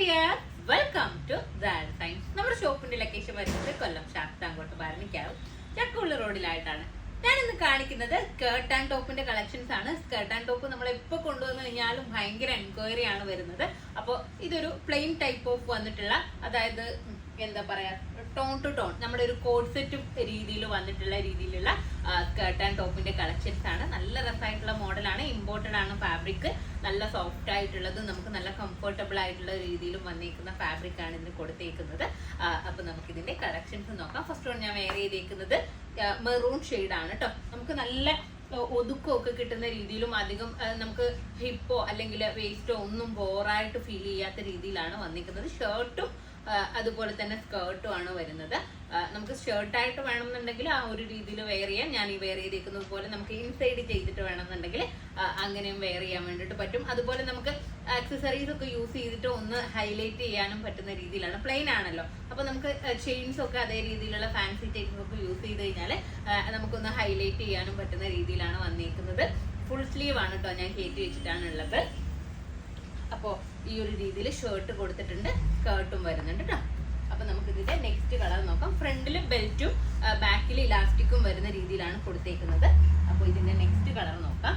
Dear, welcome two science. നമ്മുടെ ഷോപ്പിന്റെ location വരുന്നത് കൊല്ലം ശാസ്താംകോട്ട് ഭരണിക്കാവും ചക്കുള്ള റോഡിലായിട്ടാണ്. ഞാൻ ഇന്ന് കാണിക്കുന്നത് സ്കേർട്ട് ആൻഡ് ടോപ്പിന്റെ കളക്ഷൻസ് ആണ്. സ്കേർട്ട് ആൻഡ് ടോപ്പ് നമ്മൾ എപ്പോൾ കൊണ്ടുവന്നു കഴിഞ്ഞാലും ഭയങ്കര എൻക്വയറി ആണ് വരുന്നത്. അപ്പോൾ ഇതൊരു പ്ലെയിൻ ടൈപ്പ് ഓഫ് വന്നിട്ടുള്ള, അതായത് എന്താ പറയാ, ടോൺ ടു ടോൺ നമ്മുടെ ഒരു കോഡ് സെറ്റ് രീതിയിൽ വന്നിട്ടുള്ള രീതിയിലുള്ള സ്കേർട്ട് ആൻഡ് ടോപ്പിന്റെ കളക്ഷൻസ് ആണ്. നല്ല രസമായിട്ടുള്ള മോഡലാണ്, ഇമ്പോർട്ടഡ് ആണ് ഫാബ്രിക്, നല്ല സോഫ്റ്റ് ആയിട്ടുള്ളത്, നമുക്ക് നല്ല കംഫർട്ടബിൾ ആയിട്ടുള്ള രീതിയിലും വന്നിരിക്കുന്ന ഫാബ്രിക് ആണ് ഇതിന് കൊടുത്തേക്കുന്നത്. അപ്പൊ നമുക്ക് ഇതിന്റെ കളക്ഷൻസ് നോക്കാം. ഫസ്റ്റ് വൺ ഞാൻ വെയർ ചെയ്തേക്കുന്നത് മെറൂൺ ഷെയ്ഡ് ആണ് കേട്ടോ. നമുക്ക് നല്ല ഒതുക്കമൊക്കെ കിട്ടുന്ന രീതിയിലും അധികം നമുക്ക് ഹിപ്പോ അല്ലെങ്കിൽ വേസ്റ്റോ ഒന്നും ബോറായിട്ട് ഫീൽ ചെയ്യാത്ത രീതിയിലാണ് വന്നിരിക്കുന്നത്. ഷർട്ടും അതുപോലെ തന്നെ സ്കേർട്ടും ആണ് വരുന്നത്. നമുക്ക് ഷർട്ടായിട്ട് വേണമെന്നുണ്ടെങ്കിൽ ആ ഒരു രീതിയിൽ വെയർ ചെയ്യാം. ഞാൻ ഈ വെയർ ചെയ്തേക്കുന്നത് പോലെ നമുക്ക് ഇൻസൈഡ് ചെയ്തിട്ട് വേണമെന്നുണ്ടെങ്കിൽ അങ്ങനെയും വെയർ ചെയ്യാൻ വേണ്ടിയിട്ട് പറ്റും. അതുപോലെ നമുക്ക് ആക്സസറീസ് ഒക്കെ യൂസ് ചെയ്തിട്ട് ഒന്ന് ഹൈലൈറ്റ് ചെയ്യാനും പറ്റുന്ന രീതിയിലാണ്. പ്ലെയിൻ ആണല്ലോ, അപ്പൊ നമുക്ക് ചെയിൻസ് ഒക്കെ അതേ രീതിയിലുള്ള ഫാൻസി ചെയിൻസ് ഒക്കെ യൂസ് ചെയ്ത് കഴിഞ്ഞാൽ നമുക്കൊന്ന് ഹൈലൈറ്റ് ചെയ്യാനും പറ്റുന്ന രീതിയിലാണ് വന്നിരിക്കുന്നത്. ഫുൾ സ്ലീവ് ആണ് കേട്ടോ ഞാൻ കയറ്റി വെച്ചിട്ടാണ് ഉള്ളത്. അപ്പോൾ ഈ ഒരു രീതിയിൽ ഷർട്ട് കൊടുത്തിട്ടുണ്ട്, സ്കേർട്ടും വരുന്നുണ്ട് കേട്ടോ. അപ്പൊ നമുക്ക് ഇതിന്റെ നെക്സ്റ്റ് കളർ നോക്കാം. ഫ്രണ്ടിൽ ബെൽറ്റും ബാക്കിൽ ഇലാസ്റ്റിക്കും വരുന്ന രീതിയിലാണ് കൊടുത്തേക്കുന്നത്. അപ്പോൾ ഇതിന്റെ നെക്സ്റ്റ് കളർ നോക്കാം.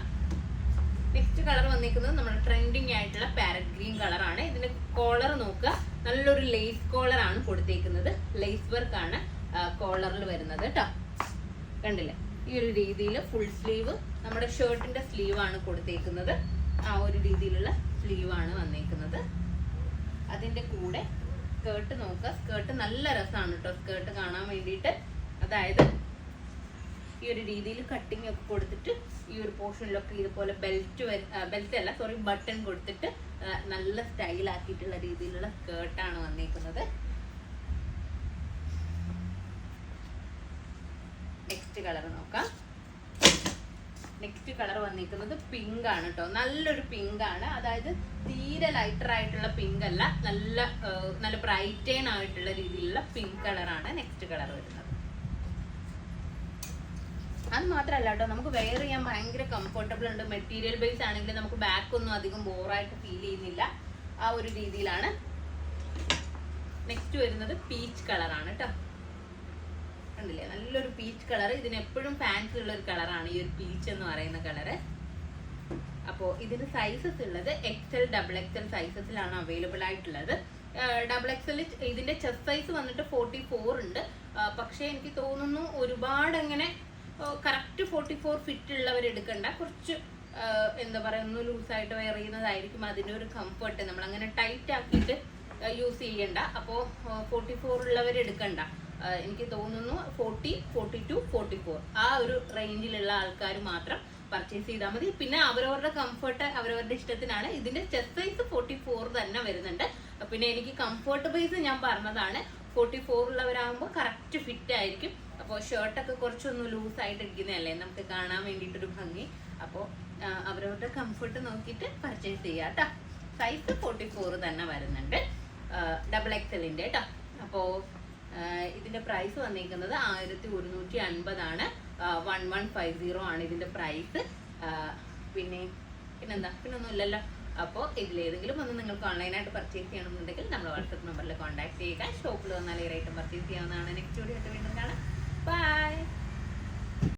നെക്സ്റ്റ് കളർ വന്നിരിക്കുന്നത് നമ്മുടെ ട്രെൻഡിങ് ആയിട്ടുള്ള പാരറ്റ് ഗ്രീൻ കളറാണ്. ഇതിന്റെ കോളർ നോക്കുക, നല്ലൊരു ലേസ് കോളർ ആണ് കൊടുത്തേക്കുന്നത്. ലേസ് വർക്ക് ആണ് കോളറിൽ വരുന്നത് കേട്ടോ. കണ്ടില്ലേ, ഈ ഒരു രീതിയിൽ ഫുൾ സ്ലീവ്, നമ്മുടെ ഷർട്ടിന്റെ സ്ലീവ് ആണ് കൊടുത്തേക്കുന്നത്. ആ ഒരു രീതിയിലുള്ള സ്ലീവ് ആണ് വന്നേക്കുന്നത്. അതിന്റെ കൂടെ സ്കേർട്ട് നോക്കുക. സ്കേർട്ട് നല്ല രസമാണ് കേട്ടോ സ്കേർട്ട് കാണാൻ വേണ്ടിയിട്ട്. അതായത് ഈ ഒരു രീതിയിൽ കട്ടിങ് ഒക്കെ കൊടുത്തിട്ട് ഈ ഒരു പോർഷനിലൊക്കെ ഇതുപോലെ ബെൽറ്റ് അല്ല സോറി ബട്ടൺ കൊടുത്തിട്ട് നല്ല സ്റ്റൈൽ ആക്കിയിട്ടുള്ള രീതിയിലുള്ള സ്കേർട്ടാണ് വന്നേക്കുന്നത്. നെക്സ്റ്റ് കളർ നോക്കാം. നെക്സ്റ്റ് കളർ വന്നിരിക്കുന്നത് പിങ്ക് ആണ് കേട്ടോ. നല്ലൊരു പിങ്ക് ആണ്, അതായത് തീരെ ലൈറ്റർ ആയിട്ടുള്ള പിങ്ക് അല്ല, നല്ല ബ്രൈറ്റേൺ ആയിട്ടുള്ള രീതിയിലുള്ള പിങ്ക് കളറാണ് നെക്സ്റ്റ് കളർ വരുന്നത്. അത് മാത്രമല്ല കേട്ടോ, നമുക്ക് വെയർ ചെയ്യാൻ ഭയങ്കര കംഫർട്ടബിൾ ഉണ്ട്. മെറ്റീരിയൽ ബേസ് ആണെങ്കിൽ നമുക്ക് ബാക്ക് ഒന്നും അധികം ബോറായിട്ട് ഫീൽ ചെയ്യുന്നില്ല. ആ ഒരു രീതിയിലാണ്. നെക്സ്റ്റ് വരുന്നത് പീച്ച് കളറാണ് കേട്ടോ. കണ്ടില്ലേ, നല്ലൊരു പീച്ച് കളർ. ഇതിന് എപ്പോഴും ഫാൻസി ഉള്ള ഒരു കളറാണ് ഈ ഒരു പീച്ച് എന്ന് പറയുന്ന കളറ്. അപ്പോൾ ഇതിന് സൈസസ് ഉള്ളത് XL, XXL സൈസസിലാണ് അവൈലബിൾ ആയിട്ടുള്ളത്. XXL ഇതിന്റെ ചെസ്റ്റ് സൈസ് വന്നിട്ട് 44 ഉണ്ട്. പക്ഷെ എനിക്ക് തോന്നുന്നു ഒരുപാട് അങ്ങനെ കറക്റ്റ് 44 ഫിറ്റ് ഉള്ളവർ എടുക്കണ്ട. കുറച്ച് എന്താ പറയുക, ഒന്ന് ലൂസായിട്ട് വെയർ ചെയ്യുന്നതായിരിക്കും അതിൻ്റെ ഒരു കംഫർട്ട്. നമ്മൾ അങ്ങനെ ടൈറ്റ് ആക്കിയിട്ട് യൂസ് ചെയ്യണ്ട. അപ്പോൾ 44 ഉള്ളവർ എടുക്കണ്ട. എനിക്ക് തോന്നുന്നു 40, 42, 44 ആ ഒരു റേഞ്ചിലുള്ള ആൾക്കാർ മാത്രം പർച്ചേസ് ചെയ്താൽ മതി. പിന്നെ അവരവരുടെ കംഫർട്ട് അവരവരുടെ ഇഷ്ടത്തിനാണ്. ഇതിന്റെ ചെസ്റ്റ് സൈസ് 44 തന്നെ വരുന്നുണ്ട്. പിന്നെ എനിക്ക് കംഫർട്ട് ബേസ് ഞാൻ പറഞ്ഞതാണ്. 44 ഉള്ളവരാകുമ്പോൾ കറക്റ്റ് ഫിറ്റ് ആയിരിക്കും. അപ്പോൾ ഷർട്ടൊക്കെ കുറച്ചൊന്ന് ലൂസായിട്ട് ഇരിക്കുന്നതല്ലേ നമുക്ക് കാണാൻ വേണ്ടിയിട്ടൊരു ഭംഗി. അപ്പോൾ അവരവരുടെ കംഫർട്ട് നോക്കിയിട്ട് പർച്ചേസ് ചെയ്യാം കേട്ടോ. സൈസ് 44 തന്നെ വരുന്നുണ്ട്, XXL കേട്ടോ. അപ്പോൾ ഇതിന്റെ പ്രൈസ് വന്നിരിക്കുന്നത് 1150 ആണ്. 1150 ആണ് ഇതിന്റെ പ്രൈസ്. പിന്നൊന്നും ഇല്ലല്ലോ. അപ്പോൾ ഇതിലേതെങ്കിലും ഒന്ന് നിങ്ങൾക്ക് ഓൺലൈനായിട്ട് പർച്ചേസ് ചെയ്യണമെന്നുണ്ടെങ്കിൽ നമ്മുടെ വാട്സപ്പ് നമ്പറിൽ കോൺടാക്ട് ചെയ്യുക. ഷോപ്പിൽ വന്നാൽ ഈ ഐറ്റം പർച്ചേസ് ചെയ്യാവുന്നതാണ്. നെക്സ്റ്റ് വീഡിയോ ആയിട്ട് വീണ്ടും കാണാം. ബൈ.